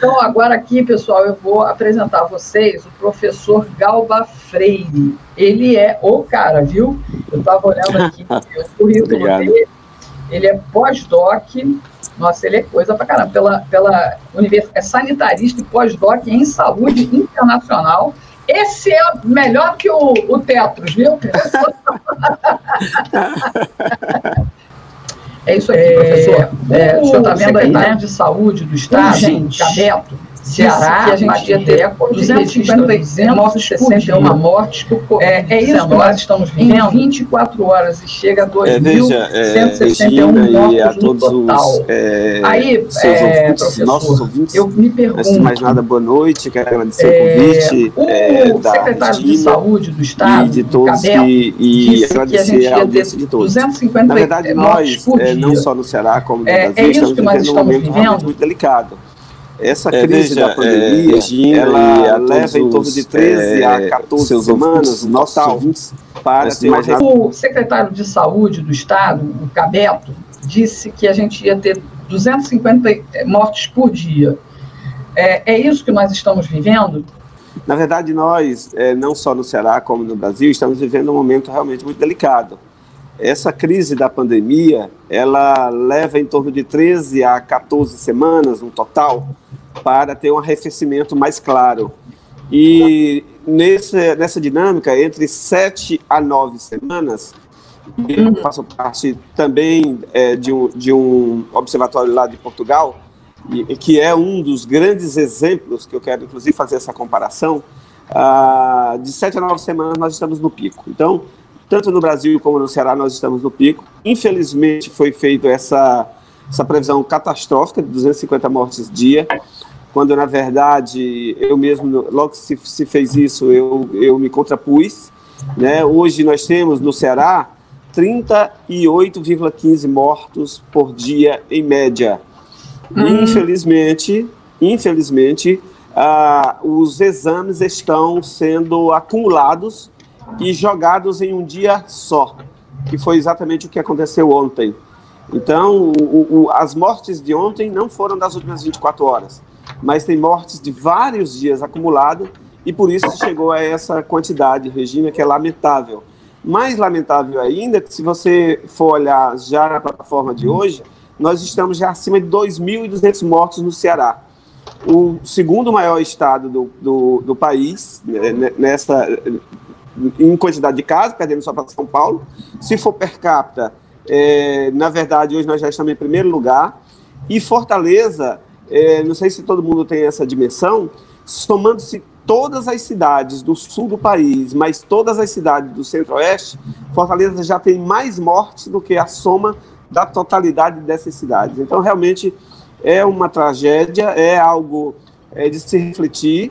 Então, agora aqui, pessoal, eu vou apresentar a vocês o professor Galba Freire. Ele é o cara, viu? Eu estava olhando aqui o currículo dele. Ele é pós-doc. Nossa, ele é coisa pra caramba. É sanitarista e pós-doc em saúde internacional. Esse é melhor que o Tetros, viu? É isso aqui, professor. O senhor está vendo aí, né? De saúde do Estado, Cabeto, Ceará, que a gente ia ter 261 mortes por Covid-19. É isso que nós estamos vivendo em 24 horas e chega a 2.161 mortos no total. Aí, professor, nossos ouvintes, eu me pergunto... Antes de mais nada, boa noite, quero agradecer o convite o secretário de Saúde do Estado, e de todos, Cabeto, e agradecer a audiência de todos. 250 Na verdade, nós, não só no Ceará, como no Brasil, estamos vivendo um momento realmente muito delicado. Essa crise da pandemia, ela leva em torno de 13 a 14 semanas, nossos ouvintes, para ter mais nada. O secretário de Saúde do Estado, o Cabeto, disse que a gente ia ter 250 mortes por dia. É isso que nós estamos vivendo? Na verdade, nós, não só no Ceará como no Brasil, estamos vivendo um momento realmente muito delicado. Essa crise da pandemia, ela leva em torno de 13 a 14 semanas, no total, para ter um arrefecimento mais claro. E nessa dinâmica, entre 7 a 9 semanas, eu faço parte também de um observatório lá de Portugal, que é um dos grandes exemplos, que eu quero inclusive fazer essa comparação, de 7 a 9 semanas nós estamos no pico. Então, tanto no Brasil como no Ceará nós estamos no pico. Infelizmente foi feita essa previsão catastrófica de 250 mortes dia, quando na verdade eu mesmo, logo que se fez isso, eu me contrapus, né? Hoje nós temos no Ceará 38,15 mortos por dia em média. Infelizmente, os exames estão sendo acumulados e jogados em um dia só, que foi exatamente o que aconteceu ontem. Então, as mortes de ontem não foram das últimas 24 horas, mas tem mortes de vários dias acumulados, e por isso chegou a essa quantidade, Regina, que é lamentável. Mais lamentável ainda, que se você for olhar já na plataforma de hoje, nós estamos já acima de 2.200 mortos no Ceará. O segundo maior estado do país, em quantidade de casos, perdendo só para São Paulo. Se for per capita, na verdade, hoje nós já estamos em primeiro lugar. E Fortaleza, não sei se todo mundo tem essa dimensão, somando-se todas as cidades do sul do país, mas todas as cidades do centro-oeste, Fortaleza já tem mais mortes do que a soma da totalidade dessas cidades. Então, realmente, é uma tragédia, é algo de se refletir.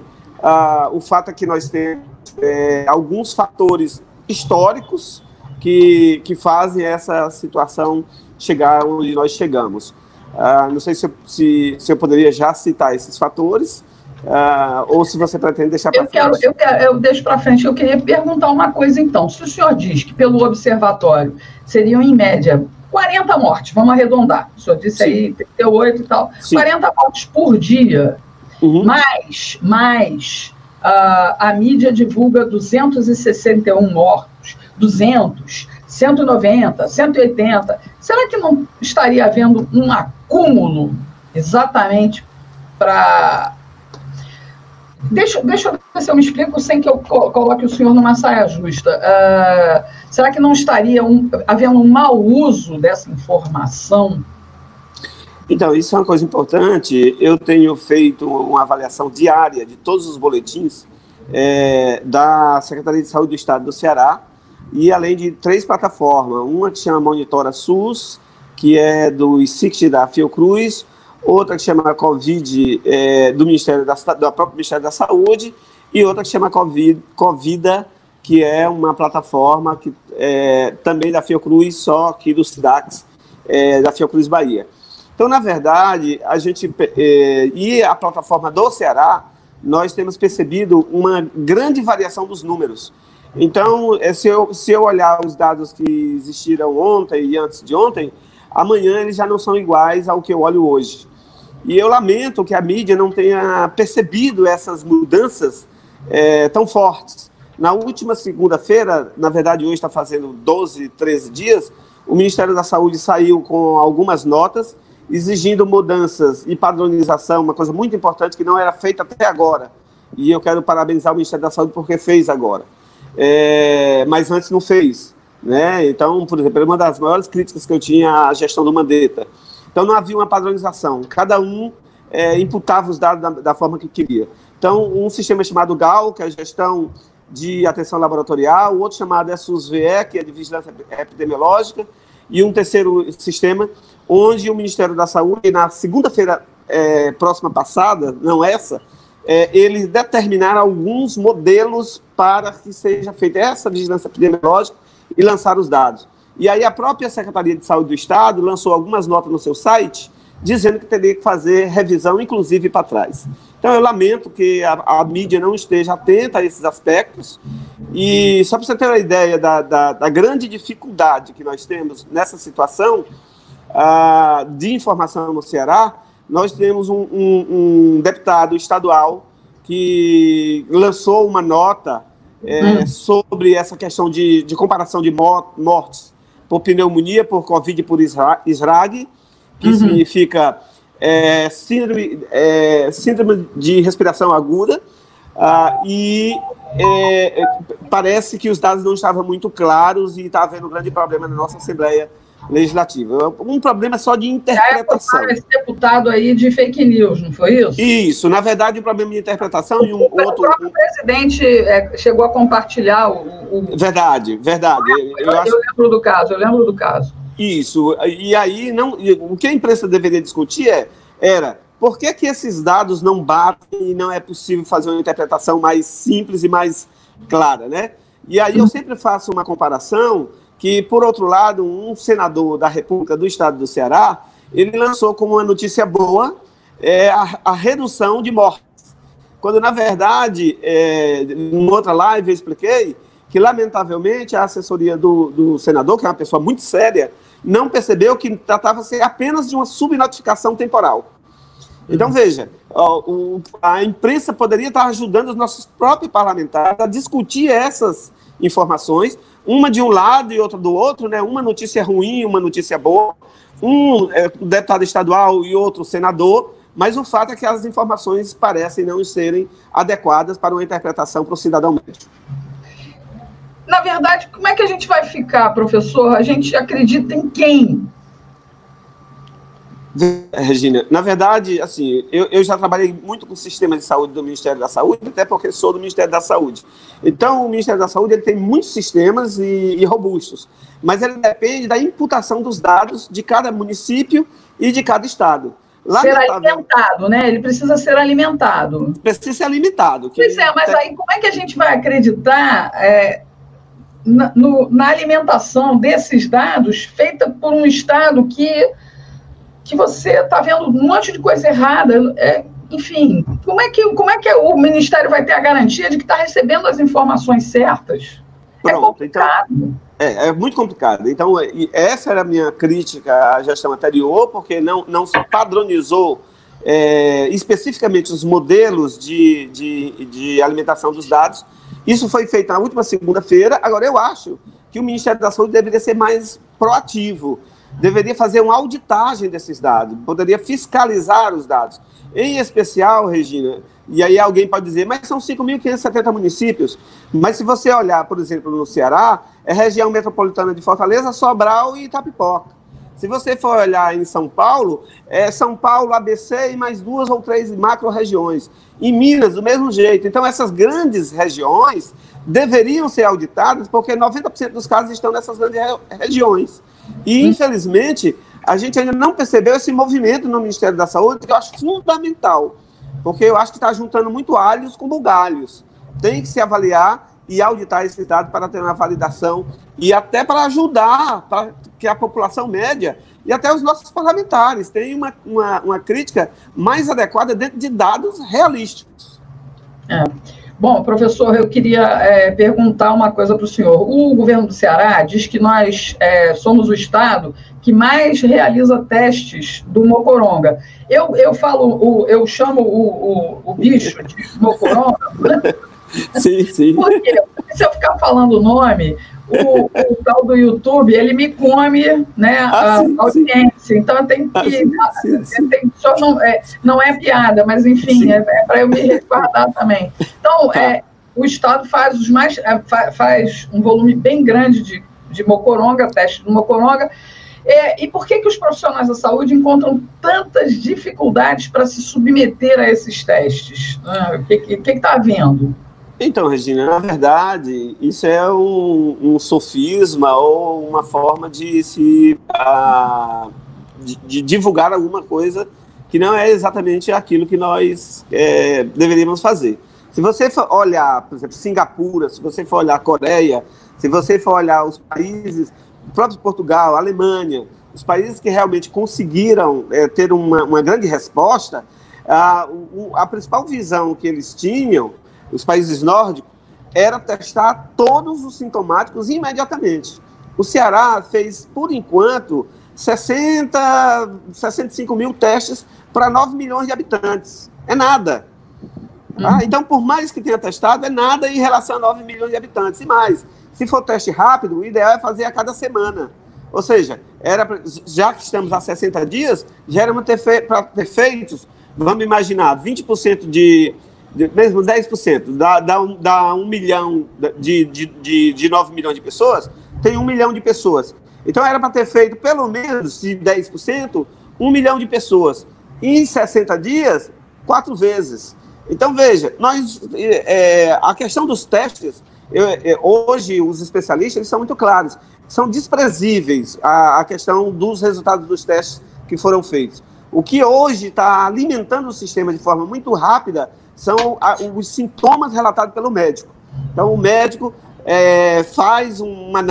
O fato é que nós temos alguns fatores históricos que fazem essa situação chegar onde nós chegamos. Não sei se eu poderia já citar esses fatores, ou se você pretende deixar para frente. Eu deixo para frente. Eu queria perguntar uma coisa, então. Se o senhor diz que, pelo observatório, seriam, em média, 40 mortes, vamos arredondar. O senhor disse aí 38 e tal. Sim. 40 mortes por dia, mais a mídia divulga 261 mortos, 200, 190, 180. Será que não estaria havendo um acúmulo exatamente para... Deixa eu ver se eu me explico sem que eu coloque o senhor numa saia justa. Será que não estaria havendo um mau uso dessa informação? Então, isso é uma coisa importante. Eu tenho feito uma avaliação diária de todos os boletins da Secretaria de Saúde do Estado do Ceará, e além de 3 plataformas, uma que chama Monitora SUS, que é do ICICT da Fiocruz, outra que chama Covid do próprio Ministério da Saúde, e outra que chama Covida, que é uma plataforma que também da Fiocruz, só que do SIDAX, da Fiocruz Bahia. Então, na verdade, e a plataforma do Ceará, nós temos percebido uma grande variação dos números. Então, se eu olhar os dados que existiram ontem e antes de ontem, amanhã eles já não são iguais ao que eu olho hoje. E eu lamento que a mídia não tenha percebido essas mudanças tão fortes. Na última segunda-feira, na verdade hoje está fazendo 12, 13 dias, o Ministério da Saúde saiu com algumas notas exigindo mudanças e padronização, uma coisa muito importante que não era feita até agora. E eu quero parabenizar o Ministério da Saúde porque fez agora. Mas antes não fez, né? Então, por exemplo, uma das maiores críticas que eu tinha à gestão do Mandetta. Então, não havia uma padronização. Cada um imputava os dados da forma que queria. Então, um sistema chamado GAL, que é a gestão de atenção laboratorial, o outro chamado SUS-VE, que é de vigilância epidemiológica, e um terceiro sistema, onde o Ministério da Saúde, na segunda-feira próxima passada, não essa, eles determinaram alguns modelos para que seja feita essa vigilância epidemiológica e lançar os dados. E aí a própria Secretaria de Saúde do Estado lançou algumas notas no seu site, dizendo que teria que fazer revisão, inclusive para trás. Então eu lamento que a mídia não esteja atenta a esses aspectos, e só para você ter uma ideia da grande dificuldade que nós temos nessa situação de informação no Ceará, nós temos um deputado estadual que lançou uma nota sobre essa questão de comparação de mortes por pneumonia, por Covid, por SRAG, que significa síndrome de respiração aguda, e parece que os dados não estavam muito claros e está havendo um grande problema na nossa Assembleia Legislativa. Um problema só de interpretação. Esse deputado aí de fake news, não foi isso? Isso, na verdade, um problema de interpretação e o próprio presidente chegou a compartilhar Verdade. Eu lembro do caso. Isso, e aí o que a imprensa deveria discutir era por que esses dados não batem e não é possível fazer uma interpretação mais simples e mais clara, né? E aí eu sempre faço uma comparação que, por outro lado, um senador da República do Estado do Ceará, ele lançou como uma notícia boa a redução de mortes, quando, na verdade, em outra live eu expliquei que, lamentavelmente, a assessoria do senador, que é uma pessoa muito séria, não percebeu que tratava-se apenas de uma subnotificação temporal. Então, veja, a imprensa poderia estar ajudando os nossos próprios parlamentares a discutir essas informações, uma de um lado e outra do outro, né? Uma notícia ruim, uma notícia boa, um deputado estadual e outro senador, mas o fato é que as informações parecem não serem adequadas para uma interpretação para o cidadão médio. Na verdade, como é que a gente vai ficar, professor? A gente acredita em quem? Regina, na verdade, assim, eu já trabalhei muito com o sistema de saúde do Ministério da Saúde, até porque sou do Ministério da Saúde. Então, o Ministério da Saúde ele tem muitos sistemas e robustos, mas ele depende da imputação dos dados de cada município e de cada estado. Ser alimentado, né? Ele precisa ser alimentado. Precisa ser alimentado. Pois mas aí como é que a gente vai acreditar na alimentação desses dados feita por um Estado que você está vendo um monte de coisa errada? Enfim, como é que o Ministério vai ter a garantia de que está recebendo as informações certas? Pronto, complicado. Então, é muito complicado. Então, essa era a minha crítica à gestão anterior, porque não se padronizou especificamente os modelos de alimentação dos dados. Isso foi feito na última segunda-feira. Agora, eu acho que o Ministério da Saúde deveria ser mais proativo, deveria fazer uma auditagem desses dados, poderia fiscalizar os dados. Em especial, Regina, e aí alguém pode dizer, mas são 5.570 municípios. Mas se você olhar, por exemplo, no Ceará, é região metropolitana de Fortaleza, Sobral e Itapipoca. Se você for olhar em São Paulo, São Paulo, ABC e mais 2 ou 3 macro-regiões. Em Minas, do mesmo jeito. Então, essas grandes regiões deveriam ser auditadas, porque 90% dos casos estão nessas grandes regiões. E, infelizmente, a gente ainda não percebeu esse movimento no Ministério da Saúde, que eu acho fundamental, porque eu acho que está juntando muito alhos com bugalhos. Tem que se avaliar e auditar esse dado para ter uma validação e até para ajudar para que a população média e até os nossos parlamentares tenham uma crítica mais adequada dentro de dados realísticos. Bom, professor, eu queria perguntar uma coisa para o senhor. O governo do Ceará diz que nós somos o estado que mais realiza testes do mocoronga. Eu chamo o bicho de mocoronga. Sim, sim. Porque se eu ficar falando o nome, o tal do YouTube, ele me come, né, a audiência. Então eu tenho que... não é piada, mas enfim, é para eu me resguardar também. Então, o Estado faz faz um volume bem grande de mocoronga, teste do mocoronga. E por que os profissionais da saúde encontram tantas dificuldades para se submeter a esses testes? O que está havendo? Então, Regina, na verdade, isso é um sofisma ou uma forma de divulgar alguma coisa que não é exatamente aquilo que nós deveríamos fazer. Se você for olhar, por exemplo, Singapura, se você for olhar Coreia, se você for olhar os países, o próprio Portugal, Alemanha, os países que realmente conseguiram ter uma grande resposta, a principal visão que eles tinham, os países nórdicos, era testar todos os sintomáticos imediatamente. O Ceará fez, por enquanto, 65 mil testes para 9 milhões de habitantes. É nada. Então, por mais que tenha testado, é nada em relação a 9 milhões de habitantes. E mais, se for teste rápido, o ideal é fazer a cada semana. Ou seja, já que estamos há 60 dias, já era para ter feitos, vamos imaginar, 20% mesmo 10%, dá 1 milhão de 9 milhões de pessoas, tem 1 milhão de pessoas. Então era para ter feito pelo menos de 10%, 1 milhão de pessoas. Em 60 dias, 4 vezes. Então veja, a questão dos testes, hoje os especialistas eles são muito claros, são desprezíveis a questão dos resultados dos testes que foram feitos. O que hoje está alimentando o sistema de forma muito rápida são os sintomas relatados pelo médico. Então, o médico faz uma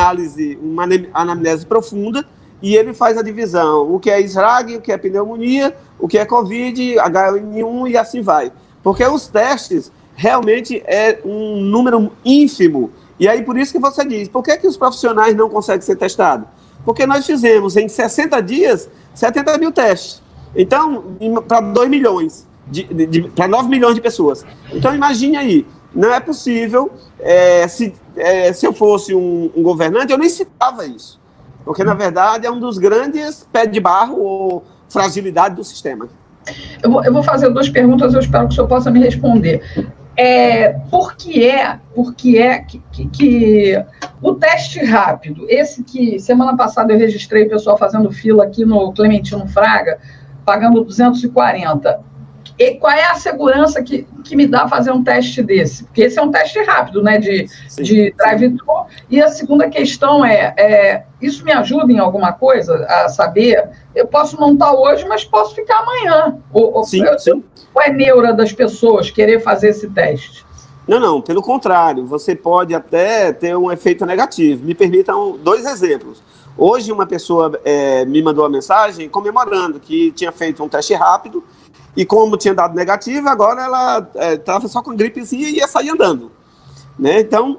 anamnese profunda e ele faz a divisão, o que é esrague, o que é pneumonia, o que é Covid, H1N1 e assim vai. Porque os testes realmente é um número ínfimo. E aí, por isso que você diz, por que os profissionais não conseguem ser testados? Porque nós fizemos, em 60 dias, 70 mil testes. Então, para 2 milhões. Para 9 milhões de pessoas. Então, imagine aí, não é possível, se eu fosse um governante, eu nem citava isso, porque, na verdade, é um dos grandes pés de barro ou fragilidade do sistema. Eu vou fazer 2 perguntas, eu espero que o senhor possa me responder. Por que o teste rápido, esse que semana passada eu registrei o pessoal fazendo fila aqui no Clementino Fraga, pagando 240, e qual é a segurança que me dá fazer um teste desse? Porque esse é um teste rápido, né, de drive-thru. E a segunda questão isso me ajuda em alguma coisa a saber? Eu posso não estar hoje, mas posso ficar amanhã. Ou é neura das pessoas querer fazer esse teste? Não, pelo contrário, você pode até ter um efeito negativo. Me permitam 2 exemplos. Hoje uma pessoa me mandou uma mensagem comemorando que tinha feito um teste rápido e como tinha dado negativo, agora ela estava só com gripezinha e ia sair andando. Né? Então,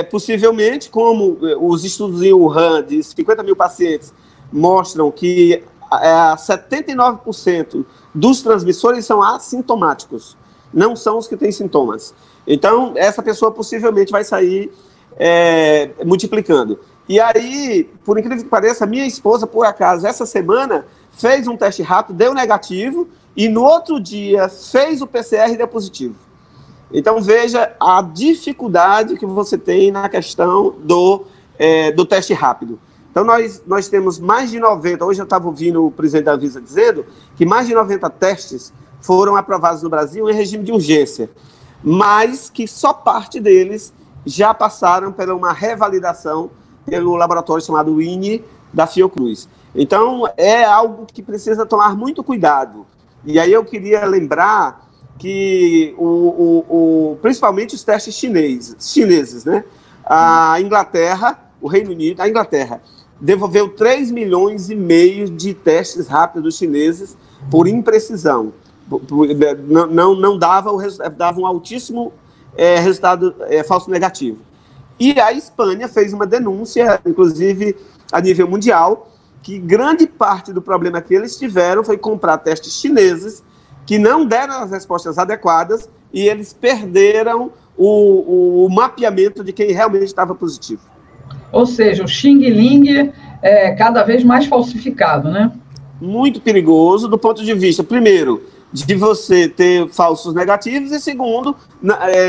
possivelmente, como os estudos em Wuhan de 50 mil pacientes mostram que 79% dos transmissores são assintomáticos, não são os que têm sintomas. Então, essa pessoa possivelmente vai sair multiplicando. E aí, por incrível que pareça, minha esposa, por acaso, essa semana, fez um teste rápido, deu negativo, e no outro dia fez o PCR e deu positivo. Então, veja a dificuldade que você tem na questão do teste rápido. Então, nós temos mais de 90, hoje eu estava ouvindo o presidente da Anvisa dizendo que mais de 90 testes foram aprovados no Brasil em regime de urgência, mas que só parte deles já passaram por uma revalidação pelo laboratório chamado INE da Fiocruz. Então, é algo que precisa tomar muito cuidado. E aí eu queria lembrar que principalmente os testes chineses, né? A Inglaterra, o Reino Unido, a Inglaterra devolveu 3,5 milhões de testes rápidos chineses por imprecisão. Não dava o resultado, dava um altíssimo resultado falso negativo. E a Espanha fez uma denúncia, inclusive a nível mundial, que grande parte do problema que eles tiveram foi comprar testes chineses que não deram as respostas adequadas e eles perderam o mapeamento de quem realmente estava positivo. Ou seja, o Xing Ling é cada vez mais falsificado, né? Muito perigoso do ponto de vista, primeiro, de você ter falsos negativos e, segundo,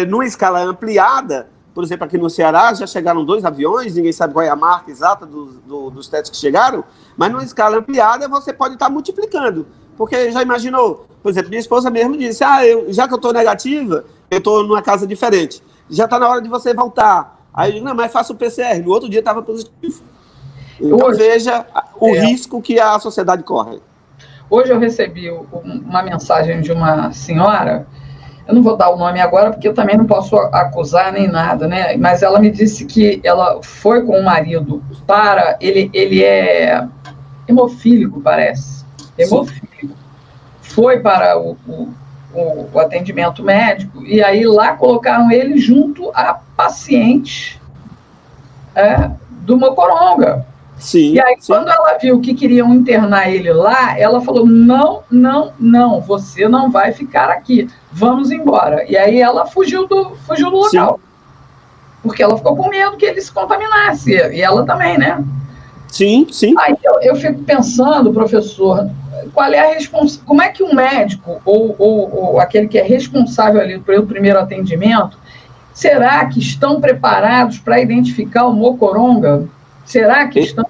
numa escala ampliada. Por exemplo, aqui no Ceará já chegaram 2 aviões, ninguém sabe qual é a marca exata dos testes que chegaram, mas numa escala ampliada você pode estar multiplicando. Porque já imaginou, por exemplo, minha esposa mesmo disse, já que eu estou negativa, eu estou numa casa diferente, já está na hora de você voltar. Aí eu digo, não, mas faça o PCR, no outro dia estava positivo. Então veja o risco que a sociedade corre. Hoje eu recebi uma mensagem de uma senhora, eu não vou dar o nome agora, porque eu também não posso acusar nem nada, né? Mas ela me disse que ela foi com o marido para... Ele é hemofílico, parece. Hemofílico. Sim. Foi para o atendimento médico, e aí lá colocaram ele junto a paciente do Mocoronga. Sim, e aí, quando ela viu que queriam internar ele lá, ela falou, não, você não vai ficar aqui, vamos embora. E aí ela fugiu do local. Sim. Porque ela ficou com medo que ele se contaminasse, e ela também, né? Sim. Aí eu fico pensando, professor, qual é como é que um médico, ou aquele que é responsável ali pelo primeiro atendimento, será que estão preparados para identificar o Mocoronga? Será que estão?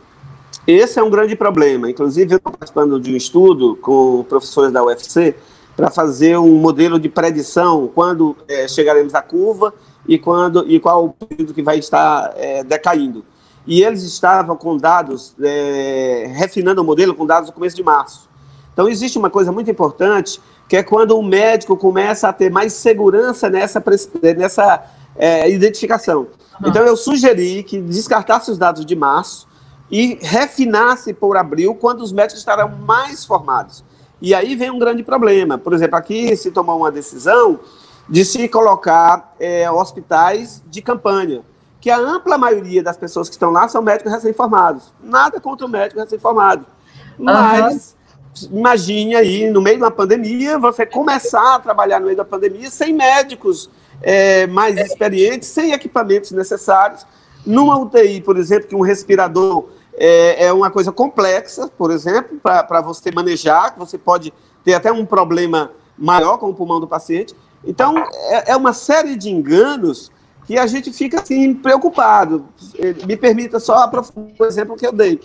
Esse é um grande problema. Inclusive, eu estou participando de um estudo com professores da UFC para fazer um modelo de predição quando chegaremos à curva e qual o período que vai estar decaindo. E eles estavam com dados, refinando o modelo com dados no começo de março. Então, existe uma coisa muito importante, que é quando o médico começa a ter mais segurança nessa identificação. Então, eu sugeri que descartasse os dados de março e refinasse por abril, quando os médicos estarão mais formados. E aí vem um grande problema. Por exemplo, aqui se tomou uma decisão de se colocar hospitais de campanha, que a ampla maioria das pessoas que estão lá são médicos recém-formados. Nada contra o médico recém-formado. Mas, imagine aí, no meio de uma pandemia, você começar a trabalhar no meio da pandemia sem médicos mais experientes, sem equipamentos necessários. Numa UTI, por exemplo, que um respirador é uma coisa complexa, por exemplo, para você manejar, que você pode ter até um problema maior com o pulmão do paciente. Então, é uma série de enganos que a gente fica assim, preocupado. Me permita só aprofundar o exemplo que eu dei.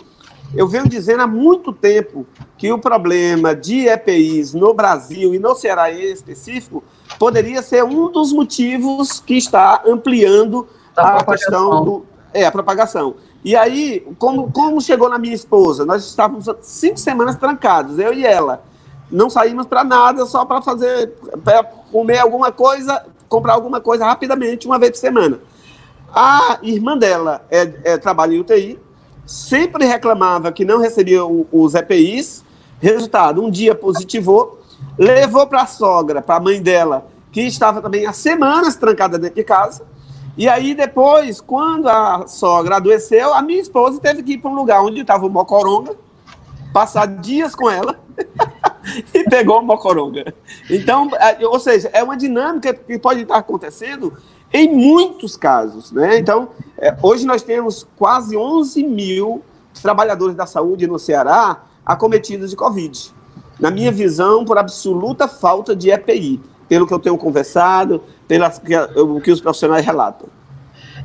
Eu venho dizendo há muito tempo que o problema de EPIs no Brasil e no Ceará em específico poderia ser um dos motivos que está ampliando a questão a propagação. E aí, como chegou na minha esposa, nós estávamos 5 semanas trancados, eu e ela. Não saímos para nada, só para comer alguma coisa, comprar alguma coisa rapidamente, uma vez por semana. A irmã dela trabalha em UTI, sempre reclamava que não recebia os EPIs. Resultado, um dia positivou, levou para a sogra, para a mãe dela, que estava também há semanas trancada dentro de casa. E aí depois, quando a sogra adoeceu, a minha esposa teve que ir para um lugar onde estava o Mocoronga, passar dias com ela e pegou o Mocoronga. Então, ou seja, é uma dinâmica que pode estar acontecendo em muitos casos, né? Então, hoje nós temos quase 11 mil trabalhadores da saúde no Ceará acometidos de Covid. Na minha visão, por absoluta falta de EPI, pelo que eu tenho conversado, pelo que os profissionais relatam.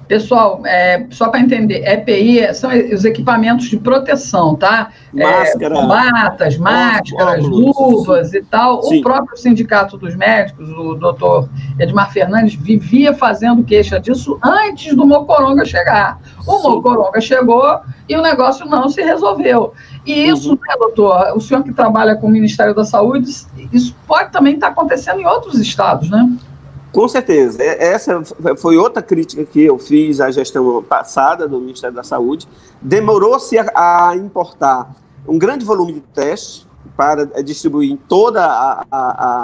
Pessoal, só para entender, EPI são os equipamentos de proteção, tá? Máscara. Batas, máscaras, luvas e tal. Sim. O próprio Sindicato dos Médicos, o doutor Edmar Fernandes, vivia fazendo queixa disso antes do Mocoronga chegar. O Mocoronga chegou e o negócio não se resolveu. E isso, né, doutor, o senhor que trabalha com o Ministério da Saúde, isso pode também estar acontecendo em outros estados, né? Com certeza. Essa foi outra crítica que eu fiz à gestão passada do Ministério da Saúde. Demorou-se a importar um grande volume de testes para distribuir em todo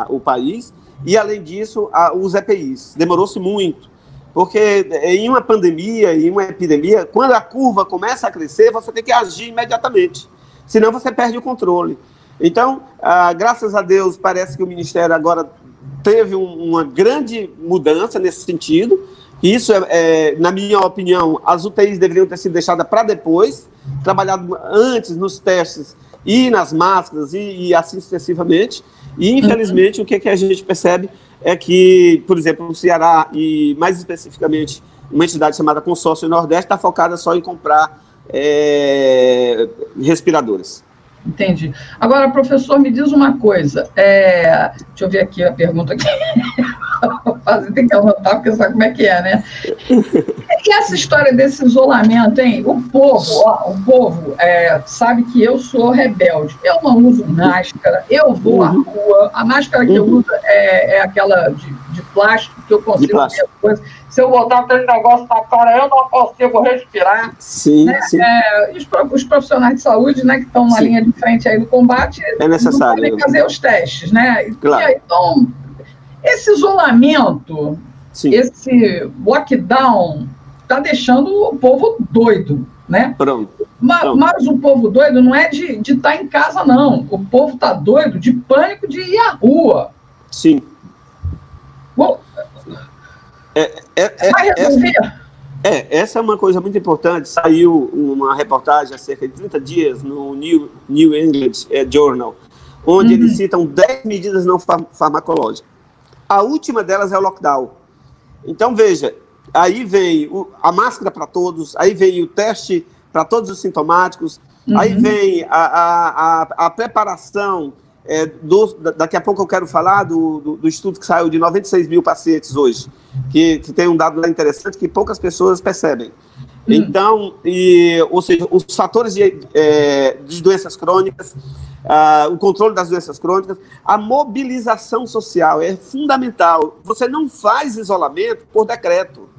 o país, e, além disso, os EPIs. Demorou-se muito, porque em uma pandemia, em uma epidemia, quando a curva começa a crescer, você tem que agir imediatamente, senão você perde o controle. Então, graças a Deus, parece que o Ministério agora teve uma grande mudança nesse sentido. Isso, na minha opinião, as UTIs deveriam ter sido deixadas para depois, trabalhado antes nos testes e nas máscaras e assim sucessivamente. E, infelizmente, o que a gente percebe é que, por exemplo, no Ceará e, mais especificamente, uma entidade chamada Consórcio Nordeste está focada só em comprar respiradores. Entendi. Agora, professor, me diz uma coisa. Deixa eu ver aqui a pergunta aqui. Tem que anotar, porque sabe como é que é, né? E essa história desse isolamento, hein? O povo sabe que eu sou rebelde. Eu não uso máscara, eu vou à rua. A máscara que eu uso é aquela de plástico, que eu consigo ver coisa. Se eu botar aquele negócio na cara, eu não consigo respirar. Sim, né? sim. Os profissionais de saúde, né, que estão na linha de frente aí do combate, é necessário. Não podem fazer os testes, né? Claro. E aí, então, esse isolamento, esse lockdown, está deixando o povo doido, né? Pronto. Mas o povo doido não é de estar em casa, não. O povo está doido de pânico de ir à rua. Sim. Bom, vai resolver? Essa é uma coisa muito importante. Saiu uma reportagem há cerca de 30 dias no New England Journal, onde eles citam 10 medidas não farmacológicas. A última delas é o lockdown. Então, veja, aí vem a máscara para todos, aí vem o teste para todos os sintomáticos, aí vem a preparação, daqui a pouco eu quero falar do estudo que saiu de 96 mil pacientes hoje, que tem um dado lá interessante que poucas pessoas percebem. Então, ou seja, os fatores de doenças crônicas, o controle das doenças crônicas, a mobilização social é fundamental. Você não faz isolamento por decreto.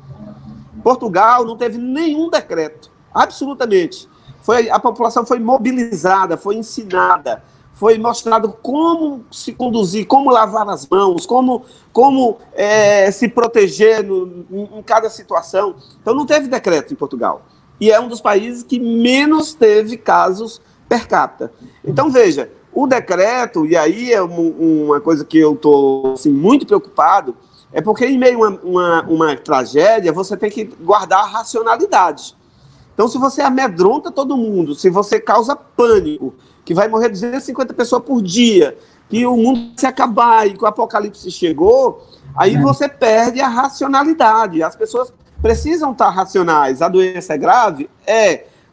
Portugal não teve nenhum decreto, absolutamente. A população foi mobilizada, foi ensinada, foi mostrado como se conduzir, como lavar as mãos, como se proteger em cada situação. Então, não teve decreto em Portugal. E é um dos países que menos teve casos per capita. Então, veja, o decreto, e aí é uma coisa que eu estou assim, muito preocupado, é porque em meio a uma tragédia, você tem que guardar a racionalidade. Então, se você amedronta todo mundo, se você causa pânico, que vai morrer 250 pessoas por dia, que o mundo vai se acabar e que o apocalipse chegou, aí você perde a racionalidade. As pessoas precisam estar racionais. A doença é grave?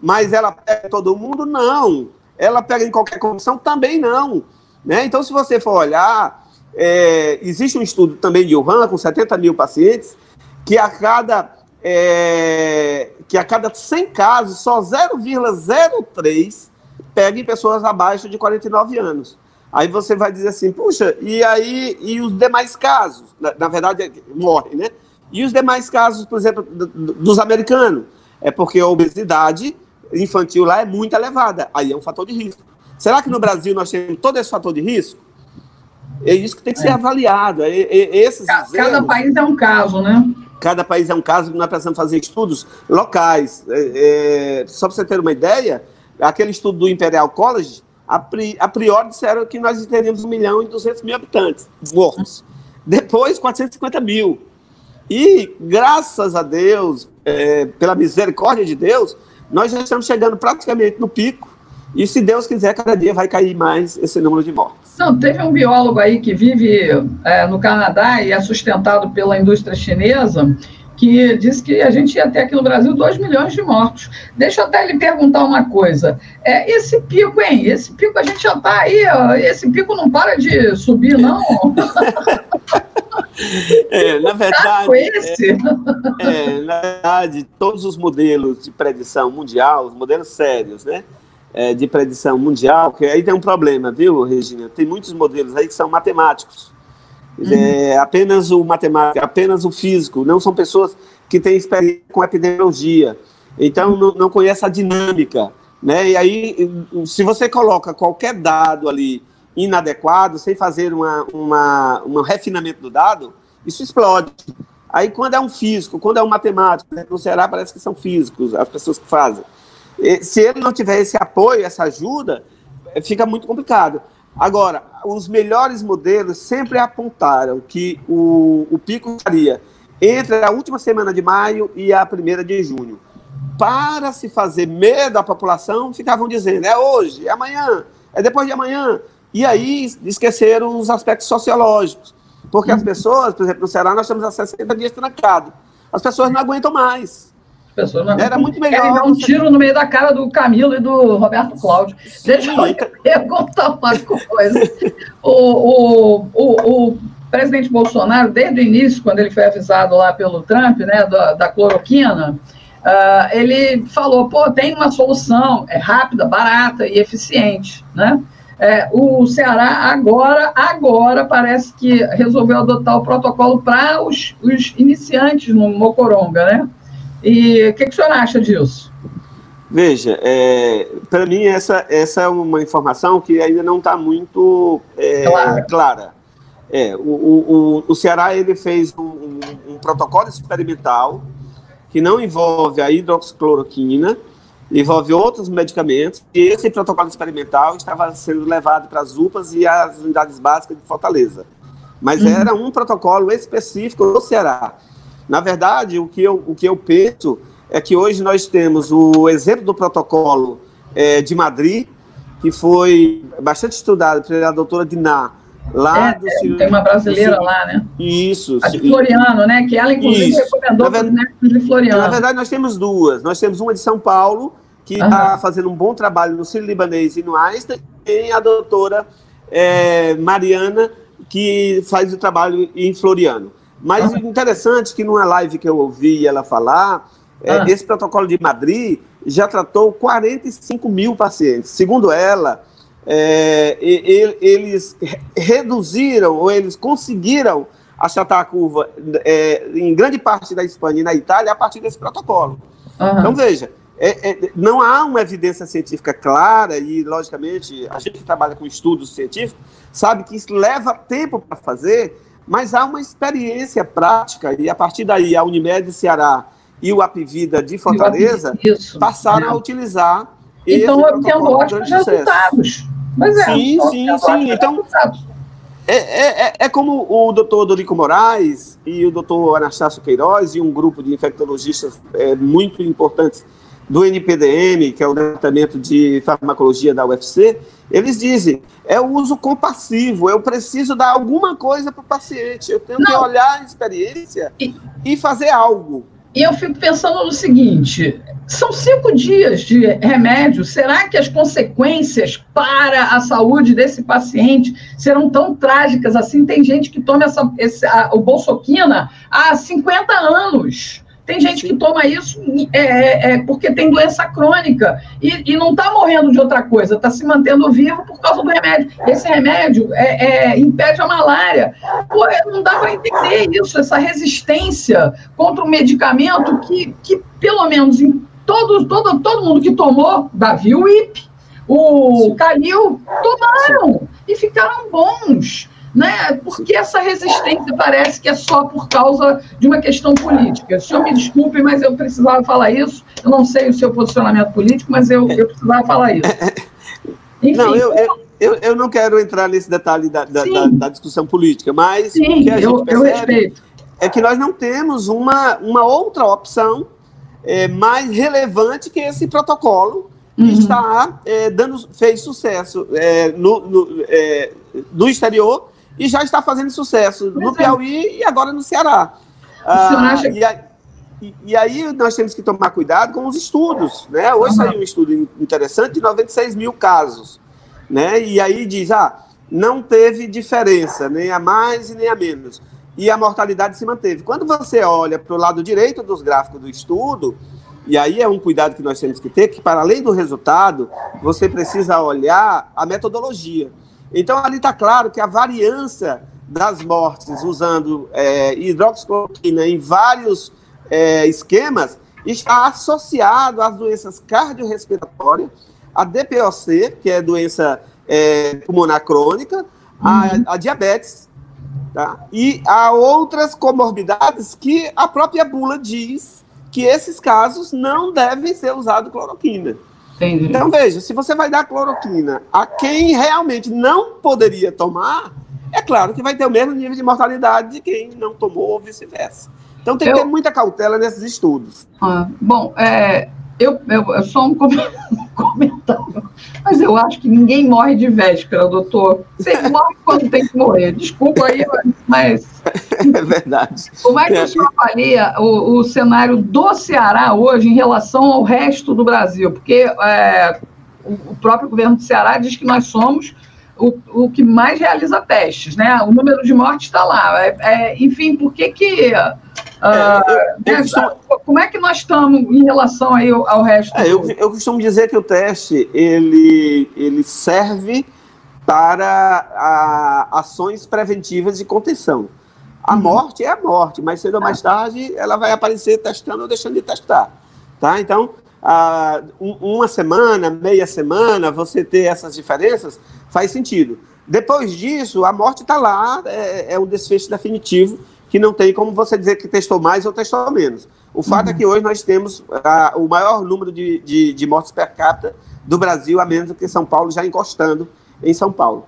Mas ela pega todo mundo? Não. Ela pega em qualquer condição? Também não. Né? Então, se você for olhar, existe um estudo também de Wuhan, com 70 mil pacientes, que a cada 100 casos, só 0,03 pega em pessoas abaixo de 49 anos. Aí você vai dizer assim, puxa, e os demais casos? Na verdade, morrem, né? E os demais casos, por exemplo, dos americanos? É porque a obesidade infantil lá é muito elevada. Aí é um fator de risco. Será que no Brasil nós temos todo esse fator de risco? É isso que tem que ser avaliado. Cada país é um caso, né? Cada país é um caso, nós precisamos fazer estudos locais. Só para você ter uma ideia, aquele estudo do Imperial College, a priori disseram que nós teríamos 1.200.000 habitantes mortos. Depois, 450 mil. E, graças a Deus, pela misericórdia de Deus, nós já estamos chegando praticamente no pico. E, se Deus quiser, cada dia vai cair mais esse número de mortes. Não, teve um biólogo aí que vive no Canadá e é sustentado pela indústria chinesa, que disse que a gente ia ter aqui no Brasil 2 milhões de mortos. Deixa eu até lhe perguntar uma coisa. Esse pico, hein? Esse pico a gente já está aí, esse pico não para de subir, não? Na verdade, todos os modelos de predição mundial, os modelos sérios, né? De predição mundial, que aí tem um problema, viu, Regina? Tem muitos modelos aí que são matemáticos. Apenas o matemático, apenas o físico, não são pessoas que têm experiência com epidemiologia, então não conhecem a dinâmica, né? E aí, se você coloca qualquer dado ali inadequado, sem fazer um refinamento do dado, isso explode. Aí, quando é um físico, quando é um matemático, no Ceará parece que são físicos, as pessoas que fazem. Se ele não tiver esse apoio, essa ajuda, fica muito complicado. Agora, os melhores modelos sempre apontaram que o pico estaria entre a última semana de maio e a primeira de junho. Para se fazer medo à população, ficavam dizendo, é hoje, é amanhã, é depois de amanhã. E aí esqueceram os aspectos sociológicos. Porque as pessoas, por exemplo, no Ceará, nós estamos há 60 dias trancados. As pessoas não aguentam mais. Era muito melhor. Querem dar um tiro no meio da cara do Camilo e do Roberto Cláudio. Deixa eu perguntar uma coisa. O presidente Bolsonaro, desde o início, quando ele foi avisado lá pelo Trump, né, da cloroquina, ele falou, tem uma solução, é rápida, barata e eficiente, né? O Ceará agora parece que resolveu adotar o protocolo para os iniciantes no Mocoronga, né? E o que o senhor acha disso? Veja, para mim essa é uma informação que ainda não está muito clara. O Ceará ele fez um protocolo experimental que não envolve a hidroxicloroquina, envolve outros medicamentos, e esse protocolo experimental estava sendo levado para as UPAs e as unidades básicas de Fortaleza. Mas era um protocolo específico do Ceará. Na verdade, o que eu penso é que hoje nós temos o exemplo do protocolo de Madrid, que foi bastante estudado pela doutora Diná, lá tem uma brasileira lá, né? Isso. A de Floriano, né? Que ela, inclusive, recomendou para os médicos de Floriano. Na verdade, nós temos duas. Nós temos uma de São Paulo, que está fazendo um bom trabalho no Sírio-Libanês e no Einstein, e tem a doutora Mariana, que faz o trabalho em Floriano. Mas interessante que numa live que eu ouvi ela falar, esse protocolo de Madrid já tratou 45 mil pacientes. Segundo ela, eles reduziram, ou eles conseguiram achatar a curva em grande parte da Espanha e na Itália a partir desse protocolo. Então, veja, não há uma evidência científica clara e, logicamente, a gente que trabalha com estudos científicos sabe que isso leva tempo para fazer, mas há uma experiência prática e, a partir daí, a Unimed de Ceará e o Apivida de Fortaleza passaram a utilizar esse protocolo com grande sucesso. Sim. Então, como o doutor Dorico Moraes e o doutor Anastácio Queiroz e um grupo de infectologistas muito importantes do NPDM, que é o Departamento de Farmacologia da UFC, eles dizem, é o uso compassivo, eu preciso dar alguma coisa para o paciente, eu tenho que olhar a experiência e fazer algo. E eu fico pensando no seguinte, são 5 dias de remédio, será que as consequências para a saúde desse paciente serão tão trágicas assim? Tem gente que toma o Bolsoquina há 50 anos. Tem gente que toma isso porque tem doença crônica e não está morrendo de outra coisa, está se mantendo vivo por causa do remédio. Esse remédio impede a malária. Pô, não dá para entender isso, essa resistência contra um medicamento que pelo menos em todo mundo que tomou, Davi, o IP, o Calil, tomaram e ficaram bons. Né? Porque essa resistência parece que é só por causa de uma questão política. O senhor me desculpe, mas eu precisava falar isso. Eu não sei o seu posicionamento político, mas eu precisava falar isso. Enfim, não, eu não quero entrar nesse detalhe da discussão política, mas o que a gente percebe é que nós não temos uma outra opção mais relevante que esse protocolo que fez sucesso no exterior e já está fazendo sucesso no Piauí e agora no Ceará. E aí nós temos que tomar cuidado com os estudos, né? Hoje saiu um estudo interessante de 96 mil casos, né? E aí diz, não teve diferença, nem a mais e nem a menos. E a mortalidade se manteve. Quando você olha para o lado direito dos gráficos do estudo, e aí é um cuidado que nós temos que ter, que para além do resultado, você precisa olhar a metodologia. Então, ali está claro que a variância das mortes usando hidroxicloroquina em vários esquemas está associado às doenças cardiorrespiratórias, a DPOC, que é doença pulmonar crônica, a diabetes, tá? E há outras comorbidades que a própria bula diz que esses casos não devem ser usados cloroquina. Entendi. Então, veja, se você vai dar cloroquina a quem realmente não poderia tomar, é claro que vai ter o mesmo nível de mortalidade de quem não tomou ou vice-versa. Então, tem que ter muita cautela nesses estudos. Bom, eu só um comentário, mas eu acho que ninguém morre de véspera, doutor. Você morre quando tem que morrer. Desculpa aí, mas... É verdade. Como é que o senhor avalia o cenário do Ceará hoje em relação ao resto do Brasil? Porque o próprio governo do Ceará diz que nós somos o que mais realiza testes, né? O número de mortes está lá. Enfim, por que como é que nós estamos em relação aí ao resto? Eu costumo dizer que o teste ele serve para ações preventivas de contenção. A morte é a morte, mas cedo ou mais tarde ela vai aparecer testando ou deixando de testar. Tá? Então, uma semana, meia semana, você ter essas diferenças faz sentido. Depois disso, a morte está lá, é um desfecho definitivo, que não tem como você dizer que testou mais ou testou menos. O fato é que hoje nós temos o maior número de mortes per capita do Brasil, a menos do que São Paulo, já encostando em São Paulo.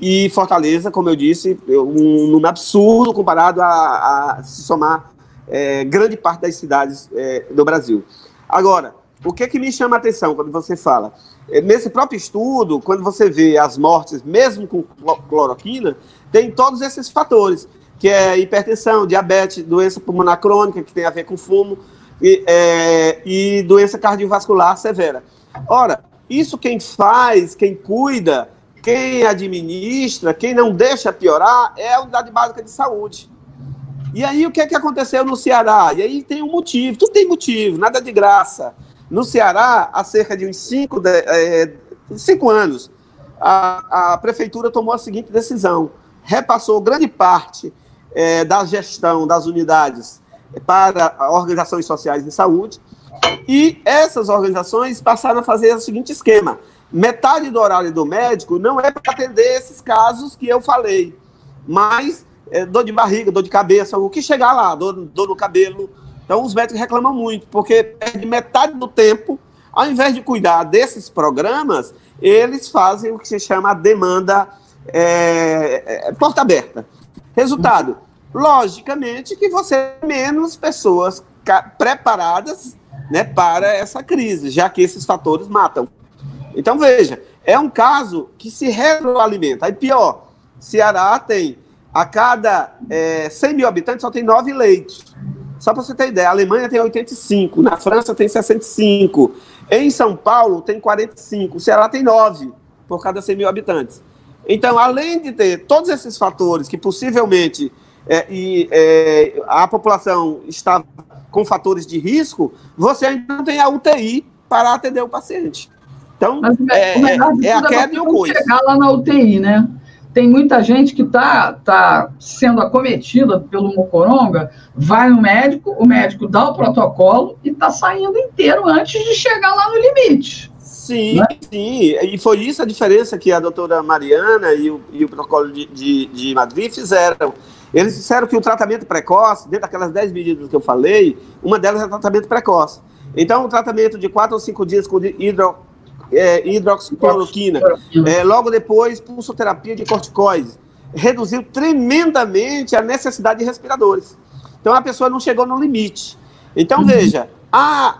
E Fortaleza, como eu disse, um número absurdo comparado a se somar grande parte das cidades do Brasil. Agora, o que me chama a atenção quando você fala? Nesse próprio estudo, quando você vê as mortes, mesmo com cloroquina, tem todos esses fatores, que é hipertensão, diabetes, doença pulmonar crônica, que tem a ver com fumo, e doença cardiovascular severa. Ora, isso quem faz, quem cuida, quem administra, quem não deixa piorar, é a Unidade Básica de Saúde. E aí, o que aconteceu no Ceará? E aí tem um motivo, tudo tem motivo, nada de graça. No Ceará, há cerca de uns 5 anos, a prefeitura tomou a seguinte decisão: repassou grande parte da gestão das unidades para organizações sociais de saúde, e essas organizações passaram a fazer o seguinte esquema: metade do horário do médico não é para atender esses casos que eu falei, mas dor de barriga, dor de cabeça, o que chegar lá, dor no cabelo. Então, os médicos reclamam muito, porque perde metade do tempo, ao invés de cuidar desses programas, eles fazem o que se chama a demanda porta aberta. Resultado, logicamente, que você tem menos pessoas preparadas, né, para essa crise, já que esses fatores matam. Então, veja, é um caso que se retroalimenta. Aí, pior, Ceará tem, a cada 100 mil habitantes, só tem 9 leitos. Só para você ter ideia, a Alemanha tem 85, na França tem 65, em São Paulo tem 45, o Ceará tem 9 por cada 100 mil habitantes. Então, além de ter todos esses fatores que possivelmente a população está com fatores de risco, você ainda não tem a UTI para atender o paciente. Então, a queda e o coice. Chegar lá na UTI, né? Tem muita gente que está sendo acometida pelo Mocoronga, vai no médico, o médico dá o protocolo e está saindo inteiro antes de chegar lá no limite. Sim, né? Sim. E foi isso a diferença que a doutora Mariana e o protocolo de Madrid fizeram. Eles disseram que o tratamento precoce, dentro daquelas 10 medidas que eu falei, uma delas é o tratamento precoce. Então, o tratamento de 4 ou 5 dias com hidroxicloroquina, logo depois, pulsoterapia de corticoides, reduziu tremendamente a necessidade de respiradores. Então, a pessoa não chegou no limite. Então, veja, há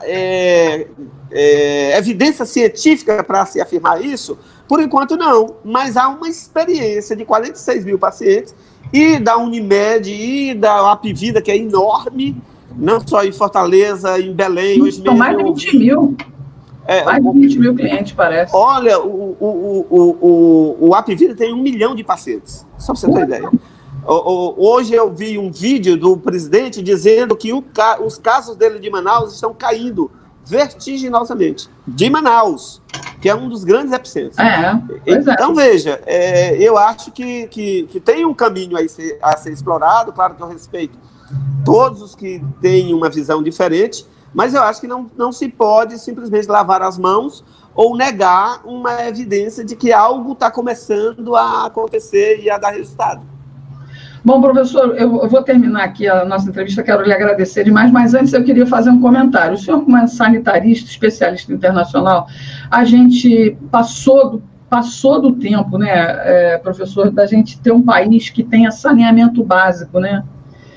evidência científica para se afirmar isso? Por enquanto, não. Mas há uma experiência de 46 mil pacientes, e da Unimed, e da Apivida, que é enorme, não só em Fortaleza, em Belém, hoje mesmo. Mais de 20 mil. Mais de 20 mil clientes, parece. Olha, o Apivida tem 1 milhão de pacientes, só para você ter ideia. Hoje eu vi um vídeo do presidente dizendo que os casos dele de Manaus estão caindo vertiginosamente. De Manaus, que é um dos grandes epicentros. Então, veja, eu acho que tem um caminho a ser explorado. Claro que eu respeito todos os que têm uma visão diferente, Mas eu acho que não se pode simplesmente lavar as mãos ou negar uma evidência de que algo está começando a acontecer e a dar resultado. Bom, professor, eu vou terminar aqui a nossa entrevista, quero lhe agradecer demais, mas antes eu queria fazer um comentário. O senhor, como é sanitarista, especialista internacional, a gente passou do tempo, né, professor, da gente ter um país que tenha saneamento básico, né?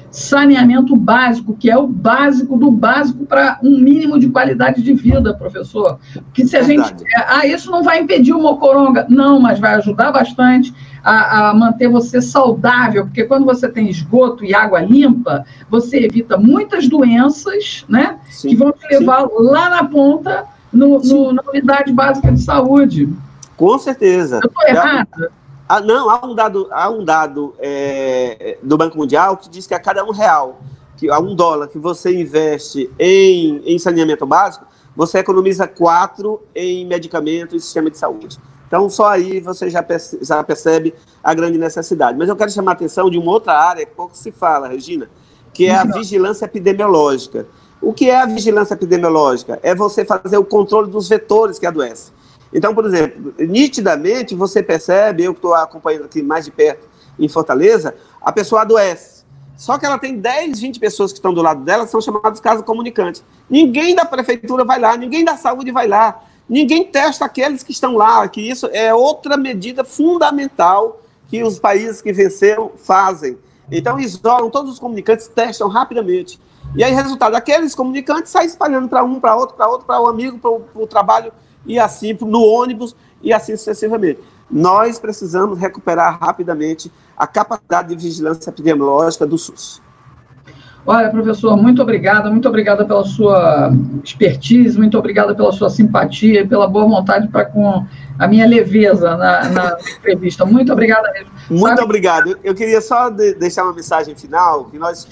Saneamento básico, que é o básico do básico para um mínimo de qualidade de vida, professor. Porque se a gente... isso não vai impedir o mocoronga. Não, mas vai ajudar bastante a manter você saudável, porque quando você tem esgoto e água limpa, você evita muitas doenças, né? Sim, que vão te levar lá na ponta, na unidade básica de saúde. Com certeza. Eu estou errada? Não, há um dado do Banco Mundial que diz que a cada R$1, a $1 que você investe em saneamento básico, você economiza 4 em medicamento e sistema de saúde. Então, só aí você já percebe a grande necessidade. Mas eu quero chamar a atenção de uma outra área que pouco se fala, Regina, que é a vigilância epidemiológica. O que é a vigilância epidemiológica? É você fazer o controle dos vetores que adoecem. Então, por exemplo, nitidamente você percebe, eu que estou acompanhando aqui mais de perto em Fortaleza, a pessoa adoece. Só que ela tem 10, 20 pessoas que estão do lado dela, que são chamados casos comunicantes. Ninguém da prefeitura vai lá, ninguém da saúde vai lá, ninguém testa aqueles que estão lá, que isso é outra medida fundamental que os países que venceram fazem. Então, isolam todos os comunicantes, testam rapidamente. E aí, resultado, aqueles comunicantes saem espalhando para um, para outro, para o amigo, para o trabalho, e assim, no ônibus, e assim sucessivamente. Nós precisamos recuperar rapidamente a capacidade de vigilância epidemiológica do SUS. Olha, professor, muito obrigada pela sua expertise, muito obrigada pela sua simpatia e pela boa vontade para com a minha leveza na entrevista. Muito obrigada mesmo. Muito obrigado. Eu queria só deixar uma mensagem final, que nós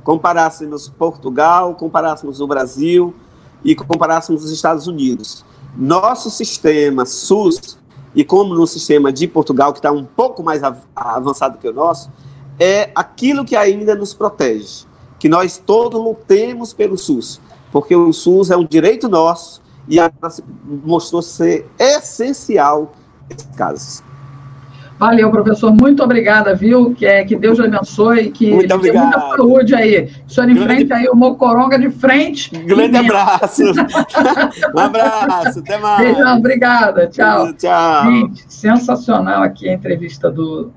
comparássemos Portugal, comparássemos o Brasil e comparássemos os Estados Unidos. Nosso sistema SUS, e como no sistema de Portugal, que está um pouco mais avançado que o nosso, é aquilo que ainda nos protege, que nós todos lutemos pelo SUS, porque o SUS é um direito nosso e mostrou ser essencial nesses casos. Valeu, professor, muito obrigada, viu? Que Deus lhe abençoe, que muito obrigado. Muita saúde aí. O senhor enfrente aí o mocoronga de frente. Grande abraço. Um abraço, até mais. Beijão, obrigada, tchau. Tchau. Gente, sensacional aqui a entrevista do